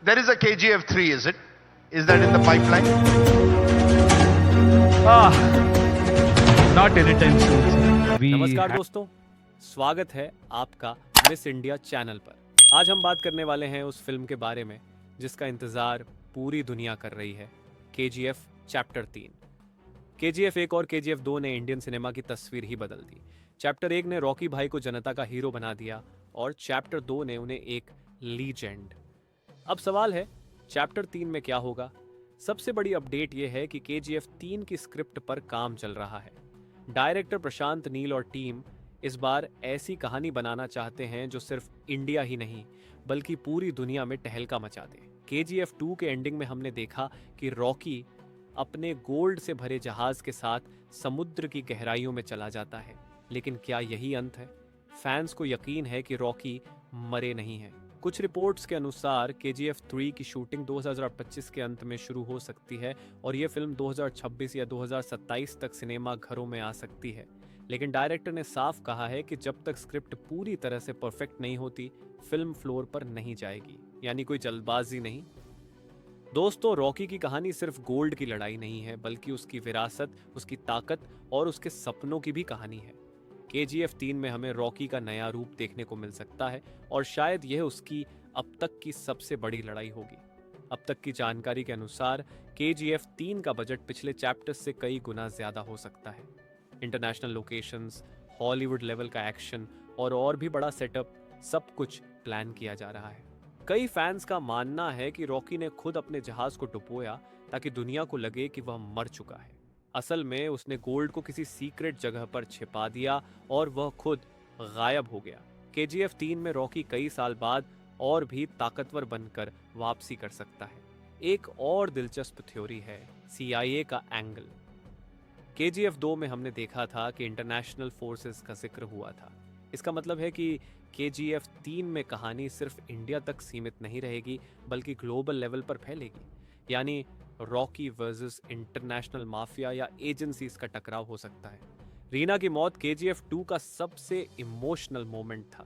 There is a KGF 3, is it? Is that in the pipeline? Ah, not anytime soon, sir. नमस्कार दोस्तों, स्वागत है आपका miss India channel पर। आज हम बात करने वाले हैं उस फिल्म के बारे में जिसका इंतज़ार पूरी दुनिया कर रही है, KGF चैप्टर 3। KGF 1 और KGF 2 ने इंडियन सिनेमा की तस्वीर ही बदल दी। चैप्टर 1 ने रॉकी भाई को जनता का हीरो बना दिया और चैप्टर 2 ने उन्हें एक लीजेंड। अब सवाल है, चैप्टर 3 में क्या होगा? सबसे बड़ी अपडेट यह है कि KGF 3 की स्क्रिप्ट पर काम चल रहा है। डायरेक्टर प्रशांत नील और टीम इस बार ऐसी कहानी बनाना चाहते हैं जो सिर्फ इंडिया ही नहीं बल्कि पूरी दुनिया में टहलका मचा दे। KGF 2 के एंडिंग में हमने देखा कि रॉकी अपने गोल्ड से भरे जहाज के साथ समुद्र की गहराइयों में चला जाता है, लेकिन क्या यही अंत है? फैंस को यकीन है कि रॉकी मरे नहीं हैं। कुछ रिपोर्ट्स के अनुसार KGF 3 की शूटिंग 2025 के अंत में शुरू हो सकती है और ये फिल्म 2026 या 2027 तक सिनेमा घरों में आ सकती है। लेकिन डायरेक्टर ने साफ कहा है कि जब तक स्क्रिप्ट पूरी तरह से परफेक्ट नहीं होती, फिल्म फ्लोर पर नहीं जाएगी, यानी कोई जल्दबाजी नहीं। दोस्तों, रॉकी की कहानी सिर्फ गोल्ड की लड़ाई नहीं है, बल्कि उसकी विरासत, उसकी ताकत और उसके सपनों की भी कहानी है। KGF 3 में हमें रॉकी का नया रूप देखने को मिल सकता है और शायद यह उसकी अब तक की सबसे बड़ी लड़ाई होगी। अब तक की जानकारी के अनुसार KGF 3 का बजट पिछले चैप्टर्स से कई गुना ज्यादा हो सकता है। इंटरनेशनल लोकेशंस, हॉलीवुड लेवल का एक्शन और भी बड़ा सेटअप, सब कुछ प्लान किया जा रहा है। कई फैंस का मानना है कि रॉकी ने खुद अपने जहाज को डुबोया ताकि दुनिया को लगे कि वह मर चुका है। असल में उसने गोल्ड को किसी सीक्रेट जगह पर छिपा दिया और वह खुद गायब हो गया। KGF 3 में रॉकी कई साल बाद और भी ताकतवर बनकर वापसी कर सकता है। एक और दिलचस्प थ्योरी है CIA का एंगल। KGF 2 में हमने देखा था कि इंटरनेशनल फोर्सेस का जिक्र हुआ था। इसका मतलब है कि KGF 3 में कहानी सिर्फ इंडिया तक सीमित नहीं रहेगी बल्कि ग्लोबल लेवल पर फैलेगी, यानी रॉकी वर्सेस इंटरनेशनल माफिया या एजेंसीज का टकराव हो सकता है। रीना की मौत KGF 2 का सबसे इमोशनल मोमेंट था,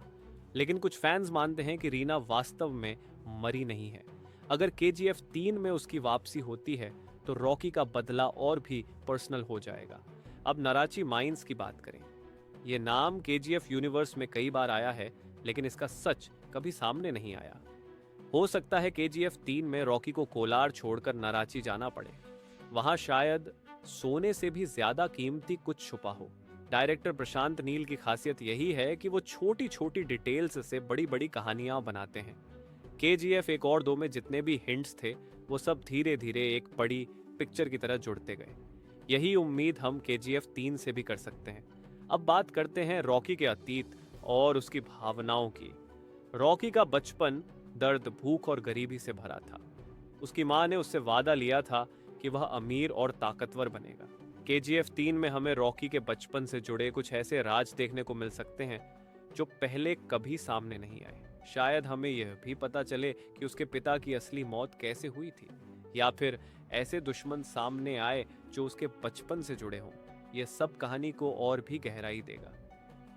लेकिन कुछ फैंस मानते हैं कि रीना वास्तव में मरी नहीं है। अगर KGF 3 में उसकी वापसी होती है तो रॉकी का बदला और भी पर्सनल हो जाएगा। अब नाराची माइंस की बात करें। यह नाम KGF यूनिवर्स में कई बार आया है, लेकिन इसका सच कभी सामने नहीं आया। हो सकता है KGF 3 में रॉकी को कोलार छोड़कर नाराची जाना पड़े। वहां शायद सोने से भी ज्यादा कीमती कुछ छुपा हो। डायरेक्टर प्रशांत नील की खासियत यही है कि वो छोटी छोटी डिटेल्स से बड़ी बड़ी कहानियां बनाते हैं। KGF 1 और 2 में जितने भी हिंट्स थे वो सब धीरे धीरे एक बड़ी पिक्चर की तरह जुड़ते गए। यही उम्मीद हम KGF 3 से भी कर सकते हैं। अब बात करते हैं रॉकी के अतीत और उसकी भावनाओं की। रॉकी का बचपन दर्द, भूख और गरीबी से भरा था। उसकी मां ने उससे वादा लिया था कि वह अमीर और ताकतवर बनेगा। KGF 3 में हमें रॉकी के बचपन से जुड़े कुछ ऐसे राज देखने को मिल सकते हैं जो पहले कभी सामने नहीं आए। शायद हमें यह भी पता चले कि उसके पिता की असली मौत कैसे हुई थी, या फिर ऐसे दुश्मन सामने आए जो उसके बचपन से जुड़े हों। यह सब कहानी को और भी गहराई देगा।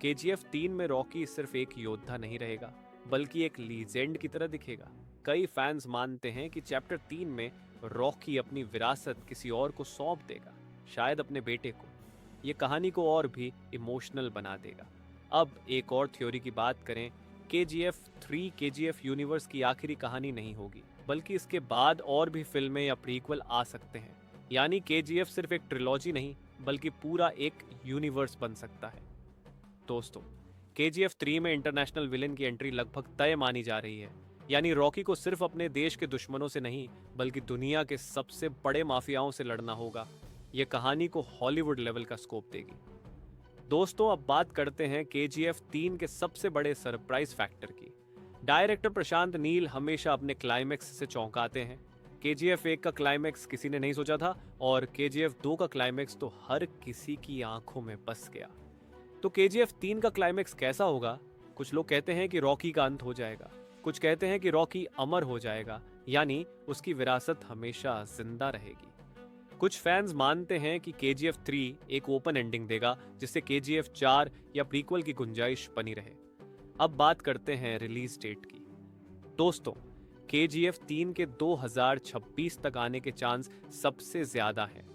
KGF 3 में रॉकी सिर्फ एक योद्धा नहीं रहेगा बल्कि एक लीजेंड की तरह दिखेगा। कई फैंस मानते हैं कि चैप्टर 3 में रॉकी अपनी विरासत किसी और को सौंप देगा, शायद अपने बेटे को। यह कहानी को और भी इमोशनल बना देगा। अब एक और थ्योरी की बात करें, KGF 3 KGF यूनिवर्स की आखिरी कहानी नहीं होगी, बल्कि इसके बाद और भी फिल्में या प्रीक्वल आ सकते हैं। यानी KGF सिर्फ एक ट्रिलॉजी नहीं बल्कि पूरा एक यूनिवर्स बन सकता है। दोस्तों, KGF 3 में इंटरनेशनल विलेन की एंट्री लगभग तय मानी जा रही है। यानी रॉकी को सिर्फ अपने देश के दुश्मनों से नहीं बल्कि दुनिया के सबसे बड़े माफियाओं से लड़ना होगा। यह कहानी को हॉलीवुड लेवल का स्कोप देगी। दोस्तों, अब बात करते हैं KGF 3 के सबसे बड़े सरप्राइज फैक्टर की। डायरेक्टर प्रशांत नील हमेशा अपने क्लाइमेक्स से चौंकाते हैं। KGF 1 का क्लाइमेक्स किसी ने नहीं सोचा था और KGF 2 का क्लाइमेक्स तो हर किसी की आंखों में बस गया। तो KGF 3 का क्लाइमेक्स कैसा होगा? कुछ लोग कहते हैं कि रॉकी का अंत हो जाएगा, कुछ कहते हैं कि रॉकी अमर हो जाएगा, यानी उसकी विरासत हमेशा जिंदा रहेगी। कुछ फैंस मानते हैं कि KGF 3 एक ओपन एंडिंग देगा जिससे KGF 4 या प्रीक्वल की गुंजाइश बनी रहे। अब बात करते हैं रिलीज डेट की। दोस्तों, KGF 3 के 2026 तक आने के चांस सबसे ज्यादा हैं।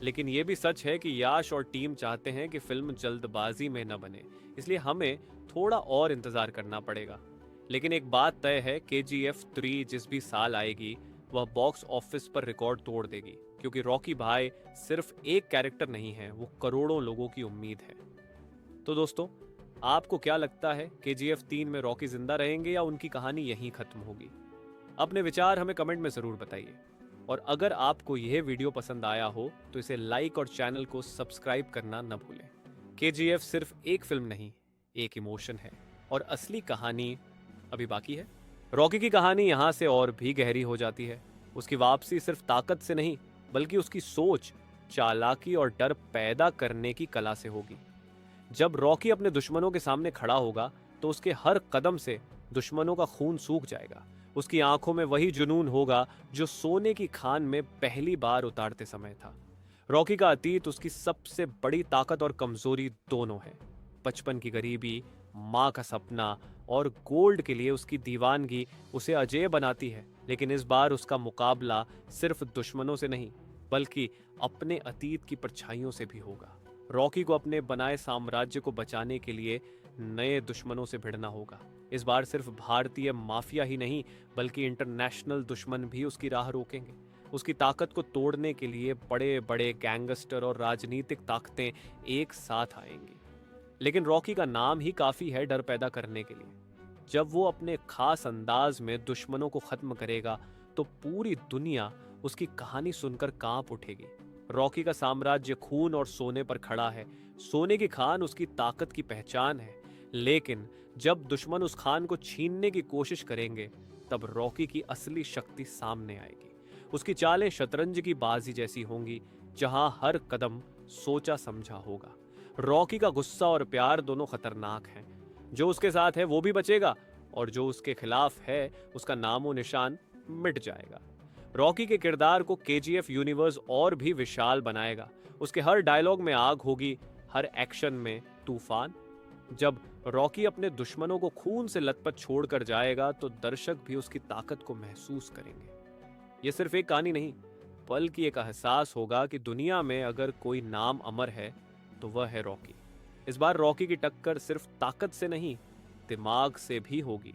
लेकिन यह भी सच है कि याश और टीम चाहते हैं कि फिल्म जल्दबाजी में न बने, इसलिए हमें थोड़ा और इंतजार करना पड़ेगा। लेकिन एक बात तय है, KGF 3 जिस भी साल आएगी वह बॉक्स ऑफिस पर रिकॉर्ड तोड़ देगी, क्योंकि रॉकी भाई सिर्फ एक कैरेक्टर नहीं है, वो करोड़ों लोगों की उम्मीद है। तो दोस्तों, आपको क्या लगता है, KGF 3 में रॉकी जिंदा रहेंगे या उनकी कहानी यहीं खत्म होगी? अपने विचार हमें कमेंट में जरूर बताइए। और अगर आपको यह वीडियो पसंद आया हो तो इसे लाइक और चैनल को सब्सक्राइब करना न भूलें। KGF सिर्फ एक फिल्म नहीं, एक इमोशन है, और असली कहानी अभी बाकी है। रॉकी की कहानी यहाँ से और भी गहरी हो जाती है। उसकी वापसी सिर्फ ताकत से नहीं, बल्कि उसकी सोच, चालाकी और डर पैदा करने की कला से होगी। जब रॉकी अपने दुश्मनों के सामने खड़ा होगा तो उसके हर कदम से दुश्मनों का खून सूख जाएगा। उसकी आंखों में वही जुनून होगा जो सोने की खान में पहली बार उतारते समय था। रॉकी का अतीत उसकी सबसे बड़ी ताकत और कमजोरी दोनों है। बचपन की गरीबी, माँ का सपना और गोल्ड के लिए उसकी दीवानगी उसे अजेय बनाती है। लेकिन इस बार उसका मुकाबला सिर्फ दुश्मनों से नहीं, बल्कि अपने अतीत की परछाइयों से भी होगा। रॉकी को अपने बनाए साम्राज्य को बचाने के लिए नए दुश्मनों से भिड़ना होगा। इस बार सिर्फ भारतीय माफिया ही नहीं, बल्कि इंटरनेशनल दुश्मन भी उसकी राह रोकेंगे। उसकी ताकत को तोड़ने के लिए बड़े बड़े गैंगस्टर और राजनीतिक ताकतें एक साथ आएंगी। लेकिन रॉकी का नाम ही काफी है डर पैदा करने के लिए। जब वो अपने खास अंदाज में दुश्मनों को खत्म करेगा तो पूरी दुनिया उसकी कहानी सुनकर कांप उठेगी। रॉकी का साम्राज्य खून और सोने पर खड़ा है। सोने की खान उसकी ताकत की पहचान है। लेकिन जब दुश्मन उस खान को छीनने की कोशिश करेंगे, तब रॉकी की असली शक्ति सामने आएगी। उसकी चालें शतरंज की बाजी जैसी होंगी, जहां हर कदम सोचा समझा होगा। रॉकी का गुस्सा और प्यार दोनों खतरनाक हैं। जो उसके साथ है वो भी बचेगा, और जो उसके खिलाफ है उसका नामो निशान मिट जाएगा। रॉकी के किरदार को KGF यूनिवर्स और भी विशाल बनाएगा। उसके हर डायलॉग में आग होगी, हर एक्शन में तूफान। जब रॉकी अपने दुश्मनों को खून से लथपथ छोड़कर जाएगा तो दर्शक भी उसकी ताकत को महसूस करेंगे। यह सिर्फ एक कहानी नहीं, बल्कि एक एहसास होगा कि दुनिया में अगर कोई नाम अमर है तो वह है रॉकी। इस बार रॉकी की टक्कर सिर्फ ताकत से नहीं, दिमाग से भी होगी।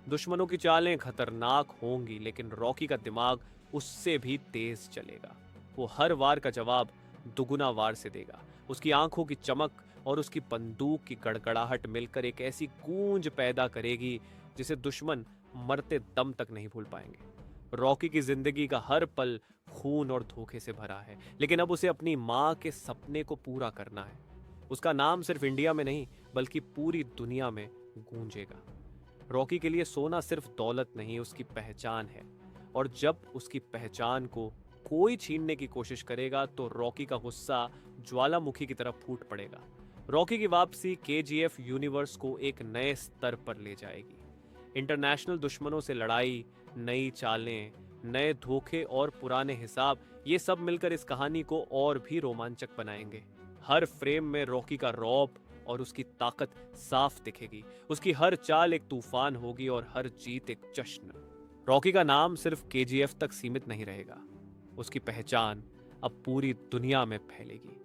दुश्मनों की चालें खतरनाक होंगी, लेकिन रॉकी का दिमाग उससे भी तेज चलेगा। वो हर वार का जवाब दुगुना वार से देगा। उसकी आंखों की चमक और उसकी बंदूक की गड़गड़ाहट मिलकर एक ऐसी गूंज पैदा करेगी जिसे दुश्मन मरते दम तक नहीं भूल पाएंगे। रॉकी की जिंदगी का हर पल खून और धोखे से भरा है, लेकिन अब उसे अपनी माँ के सपने को पूरा करना है। उसका नाम सिर्फ इंडिया में नहीं, बल्कि पूरी दुनिया में गूंजेगा। रॉकी के लिए सोना सिर्फ दौलत नहीं, उसकी पहचान है। और जब उसकी पहचान को कोई छीनने की कोशिश करेगा तो रॉकी का गुस्सा ज्वालामुखी की तरफ फूट पड़ेगा। रॉकी की वापसी KGF यूनिवर्स को एक नए स्तर पर ले जाएगी। इंटरनेशनल दुश्मनों से लड़ाई, नई चालें, नए धोखे और पुराने हिसाब, ये सब मिलकर इस कहानी को और भी रोमांचक बनाएंगे। हर फ्रेम में रॉकी का रौब और उसकी ताकत साफ दिखेगी। उसकी हर चाल एक तूफान होगी और हर जीत एक जश्न। रॉकी का नाम सिर्फ KGF तक सीमित नहीं रहेगा, उसकी पहचान अब पूरी दुनिया में फैलेगी।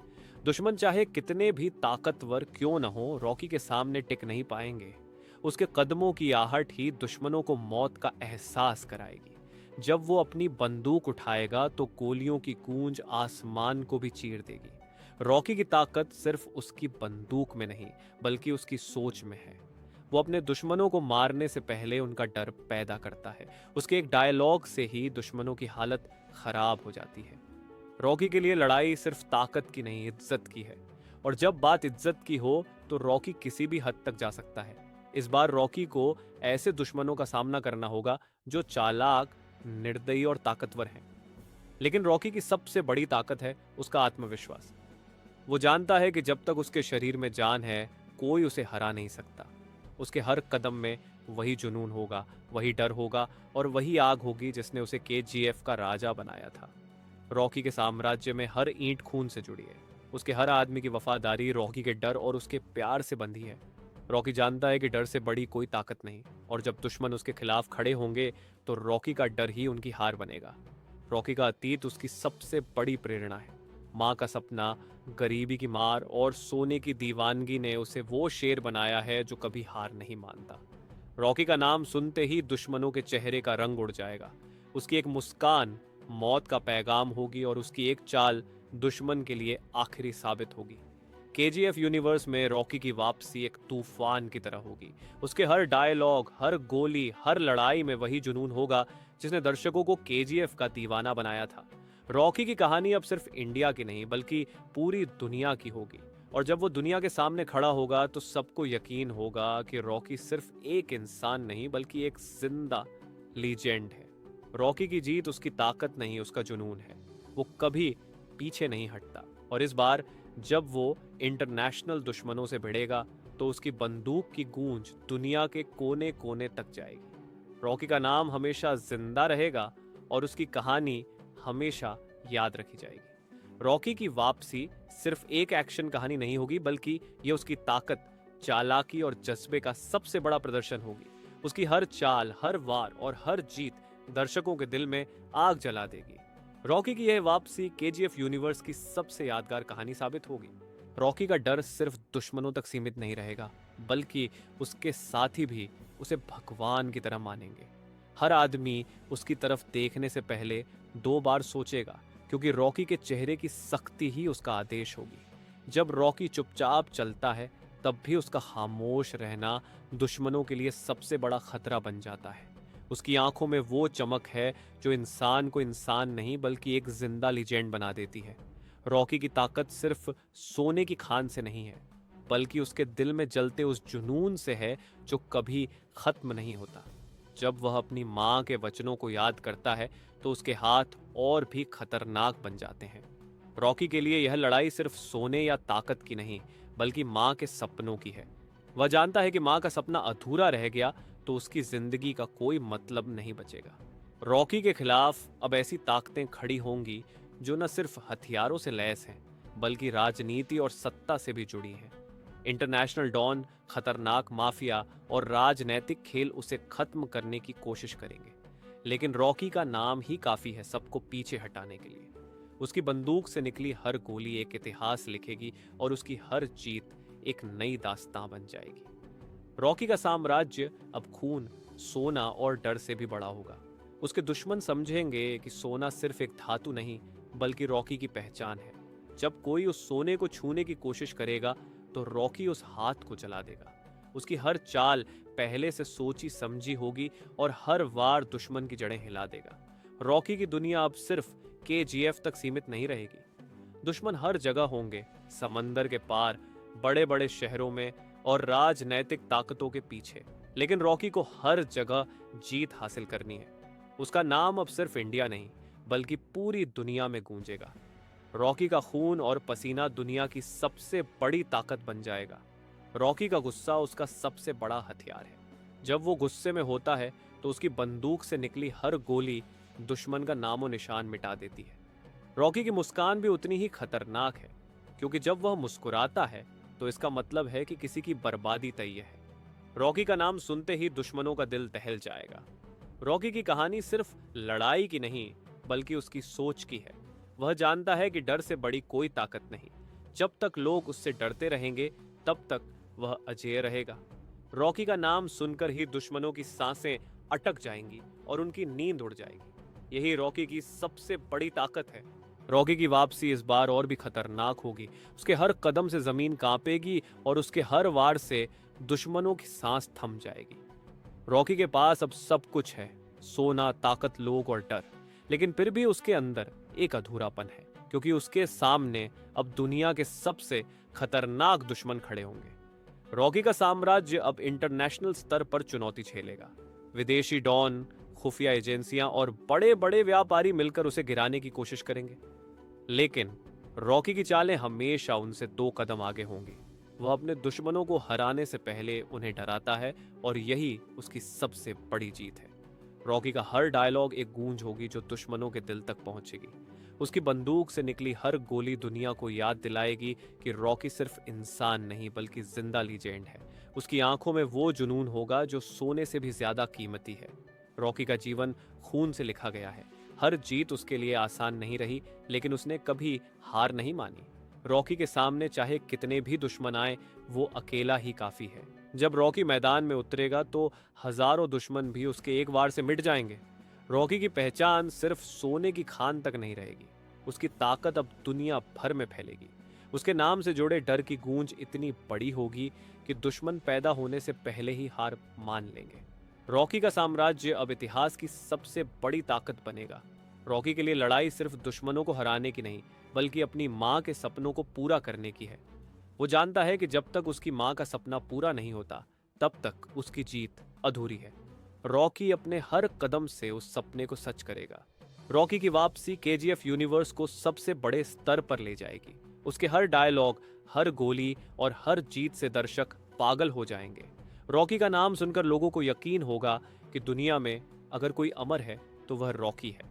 दुश्मन चाहे कितने भी ताकतवर क्यों न हो, रॉकी के सामने टिक नहीं पाएंगे। उसके कदमों की आहट ही दुश्मनों को मौत का एहसास कराएगी। जब वो अपनी बंदूक उठाएगा तो गोलियों की गूंज आसमान को भी चीर देगी। रॉकी की ताकत सिर्फ उसकी बंदूक में नहीं, बल्कि उसकी सोच में है। वो अपने दुश्मनों को मारने से पहले उनका डर पैदा करता है। उसके एक डायलॉग से ही दुश्मनों की हालत खराब हो जाती है। रॉकी के लिए लड़ाई सिर्फ ताकत की नहीं, इज्जत की है। और जब बात इज्जत की हो तो रॉकी किसी भी हद तक जा सकता है। इस बार रॉकी को ऐसे दुश्मनों का सामना करना होगा जो चालाक, निर्दयी और ताकतवर हैं। लेकिन रॉकी की सबसे बड़ी ताकत है उसका आत्मविश्वास। वो जानता है कि जब तक उसके शरीर में जान है, कोई उसे हरा नहीं सकता। उसके हर कदम में वही जुनून होगा, वही डर होगा और वही आग होगी जिसने उसे KGF का राजा बनाया था। रॉकी के साम्राज्य में हर ईंट खून से जुड़ी है। उसके हर आदमी की वफादारी रॉकी के डर और उसके प्यार से बंधी है। रॉकी जानता है कि डर से बड़ी कोई ताकत नहीं, और जब दुश्मन उसके खिलाफ खड़े होंगे तो रॉकी का डर ही उनकी हार बनेगा। रॉकी का अतीत उसकी सबसे बड़ी प्रेरणा है। माँ का सपना, गरीबी की मार और सोने की दीवानगी ने उसे वो शेर बनाया है जो कभी हार नहीं मानता। रॉकी का नाम सुनते ही दुश्मनों के चेहरे का रंग उड़ जाएगा। उसकी एक मुस्कान मौत का पैगाम होगी और उसकी एक चाल दुश्मन के लिए आखिरी साबित होगी। केजीएफ यूनिवर्स में रॉकी की वापसी एक तूफान की तरह होगी। उसके हर डायलॉग, हर गोली, हर लड़ाई में वही जुनून होगा जिसने दर्शकों को केजीएफ का दीवाना बनाया था। रॉकी की कहानी अब सिर्फ इंडिया की नहीं बल्कि पूरी दुनिया की होगी, और जब वो दुनिया के सामने खड़ा होगा तो सबको यकीन होगा कि रॉकी सिर्फ एक इंसान नहीं बल्कि एक जिंदा लीजेंड है। रॉकी की जीत उसकी ताकत नहीं, उसका जुनून है। वो कभी पीछे नहीं हटता, और इस बार जब वो इंटरनेशनल दुश्मनों से भिड़ेगा तो उसकी बंदूक की गूंज दुनिया के कोने कोने तक जाएगी। रॉकी का नाम हमेशा जिंदा रहेगा और उसकी कहानी हमेशा याद रखी जाएगी। रॉकी की वापसी सिर्फ एक एक्शन कहानी नहीं होगी बल्कि ये उसकी ताकत, चालाकी और जज्बे का सबसे बड़ा प्रदर्शन होगी। उसकी हर चाल, हर वार और हर जीत दर्शकों के दिल में आग जला देगी। रॉकी की यह वापसी केजीएफ यूनिवर्स की सबसे यादगार कहानी साबित होगी। रॉकी का डर सिर्फ दुश्मनों तक सीमित नहीं रहेगा बल्कि उसके साथी भी उसे भगवान की तरह मानेंगे। हर आदमी उसकी तरफ देखने से पहले 2 बार सोचेगा, क्योंकि रॉकी के चेहरे की सख्ती ही उसका आदेश होगी। जब रॉकी चुपचाप चलता है तब भी उसका खामोश रहना दुश्मनों के लिए सबसे बड़ा खतरा बन जाता है। उसकी आंखों में वो चमक है जो इंसान को इंसान नहीं बल्कि एक जिंदा लीजेंड बना देती है। रॉकी की ताकत सिर्फ सोने की खान से नहीं है बल्कि उसके दिल में जलते उस जुनून से है जो कभी खत्म नहीं होता। जब वह अपनी माँ के वचनों को याद करता है तो उसके हाथ और भी खतरनाक बन जाते हैं। रॉकी के लिए यह लड़ाई सिर्फ सोने या ताकत की नहीं बल्कि माँ के सपनों की है। वह जानता है कि माँ का सपना अधूरा रह गया तो उसकी जिंदगी का कोई मतलब नहीं बचेगा। रॉकी के खिलाफ अब ऐसी ताकतें खड़ी होंगी जो न सिर्फ हथियारों से लैस हैं बल्कि राजनीति और सत्ता से भी जुड़ी हैं। इंटरनेशनल डॉन, खतरनाक माफिया और राजनैतिक खेल उसे खत्म करने की कोशिश करेंगे, लेकिन रॉकी का नाम ही काफी है सबको पीछे हटाने के लिए। उसकी बंदूक से निकली हर गोली एक इतिहास लिखेगी और उसकी हर जीत एक नई दास्तां बन जाएगी। रॉकी का साम्राज्य अब खून, सोना और डर से भी बड़ा होगा। उसके दुश्मन समझेंगे कि सोना सिर्फ एक धातु नहीं बल्कि रॉकी की पहचान है। जब कोई उस सोने को छूने की कोशिश करेगा तो रॉकी उस हाथ को जला देगा। उसकी हर चाल पहले से सोची समझी होगी और हर वार दुश्मन की जड़ें हिला देगा। रॉकी की दुनिया अब सिर्फ केजीएफ तक सीमित नहीं रहेगी। दुश्मन हर जगह होंगे, समंदर के पार, बड़े बड़े शहरों में और राजनैतिक ताकतों के पीछे, लेकिन रॉकी को हर जगह जीत हासिल करनी है। उसका नाम अब सिर्फ इंडिया नहीं बल्कि पूरी दुनिया में गूंजेगा। रॉकी का खून और पसीना दुनिया की सबसे बड़ी ताकत बन जाएगा। रॉकी का गुस्सा उसका सबसे बड़ा हथियार है। जब वो गुस्से में होता है तो उसकी बंदूक से निकली हर गोली दुश्मन का नामो निशान मिटा देती है। रॉकी की मुस्कान भी उतनी ही खतरनाक है, क्योंकि जब वह मुस्कुराता है तो इसका मतलब है कि किसी की बर्बादी तय है। रॉकी का नाम सुनते ही दुश्मनों का दिल दहल जाएगा। रॉकी की कहानी सिर्फ लड़ाई की नहीं बल्कि उसकी सोच की है। वह जानता है कि डर से बड़ी कोई ताकत नहीं। जब तक लोग उससे डरते रहेंगे तब तक वह अजेय रहेगा। रॉकी का नाम सुनकर ही दुश्मनों की सांसें अटक जाएंगी और उनकी नींद उड़ जाएगी। यही रॉकी की सबसे बड़ी ताकत है। रॉकी की वापसी इस बार और भी खतरनाक होगी। उसके हर कदम से जमीन कांपेगी और उसके हर वार से दुश्मनों की सांस थम जाएगी। रॉकी के पास अब सब कुछ है, सोना, ताकत, लोग और डर, लेकिन फिर भी उसके अंदर एक अधूरापन है, क्योंकि उसके सामने अब दुनिया के सबसे खतरनाक दुश्मन खड़े होंगे। रॉकी का साम्राज्य अब इंटरनेशनल स्तर पर चुनौती झेलेगा। विदेशी डॉन, खुफिया एजेंसियां और बड़े बड़े व्यापारी मिलकर उसे गिराने की कोशिश करेंगे, लेकिन रॉकी की चालें हमेशा उनसे 2 कदम आगे होंगी। वह अपने दुश्मनों को हराने से पहले उन्हें डराता है और यही उसकी सबसे बड़ी जीत है। रॉकी का हर डायलॉग एक गूंज होगी जो दुश्मनों के दिल तक पहुंचेगी। उसकी बंदूक से निकली हर गोली दुनिया को याद दिलाएगी कि रॉकी सिर्फ इंसान नहीं बल्कि जिंदा लीजेंड है। उसकी आंखों में वो जुनून होगा जो सोने से भी ज्यादा कीमती है। रॉकी का जीवन खून से लिखा गया है। हर जीत उसके लिए आसान नहीं रही, लेकिन उसने कभी हार नहीं मानी। रॉकी के सामने चाहे कितने भी दुश्मन आए, वो अकेला ही काफी है। जब रॉकी मैदान में उतरेगा तो हजारों दुश्मन भी उसके एक वार से मिट जाएंगे। रॉकी की पहचान सिर्फ सोने की खान तक नहीं रहेगी, उसकी ताकत अब दुनिया भर में फैलेगी। उसके नाम से जुड़े डर की गूंज इतनी बड़ी होगी कि दुश्मन पैदा होने से पहले ही हार मान लेंगे। रॉकी का साम्राज्य अब इतिहास की सबसे बड़ी ताकत बनेगा। रॉकी के लिए लड़ाई सिर्फ दुश्मनों को हराने की नहीं, बल्कि अपनी माँ के सपनों को पूरा करने की है। वो जानता है कि जब तक उसकी माँ का सपना पूरा नहीं होता, तब तक उसकी जीत अधूरी है। रॉकी अपने हर कदम से उस सपने को सच करेगा। रॉकी की वापसी केजीएफ यूनिवर्स को सबसे बड़े स्तर पर ले जाएगी। उसके हर डायलॉग, हर गोली और हर जीत से दर्शक पागल हो जाएंगे। रॉकी का नाम सुनकर लोगों को यकीन होगा कि दुनिया में अगर कोई अमर है तो वह रॉकी है।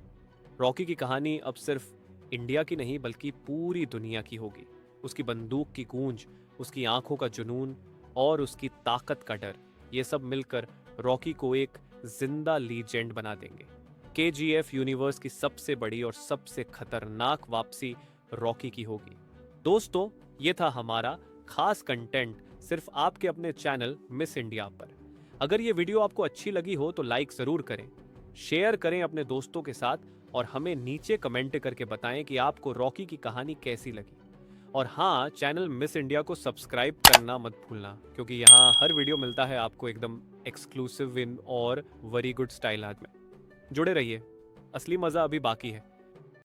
रॉकी की कहानी अब सिर्फ इंडिया की नहीं, बल्कि पूरी दुनिया की होगी। उसकी बंदूक की गूंज, उसकी आंखों का जुनून और उसकी ताकत का डर, ये सब मिलकर रॉकी को एक जिंदा लीजेंड बना देंगे। केजीएफ यूनिवर्स की सबसे बड़ी और सबसे खतरनाक वापसी रॉकी की होगी। दोस्तों, ये था हमारा खास कंटेंट सिर्फ आपके अपने चैनल मिस इंडिया पर। अगर ये वीडियो आपको अच्छी लगी हो तो लाइक जरूर करें, शेयर करें अपने दोस्तों के साथ और हमें नीचे कमेंट करके बताएं कि आपको रॉकी की कहानी कैसी लगी। और हाँ, चैनल मिस इंडिया को सब्सक्राइब करना मत भूलना, क्योंकि यहाँ हर वीडियो मिलता है आपको एकदम एक्सक्लूसिव इन और वेरी गुड स्टाइल में। जुड़े रहिए, असली मजा अभी बाकी है।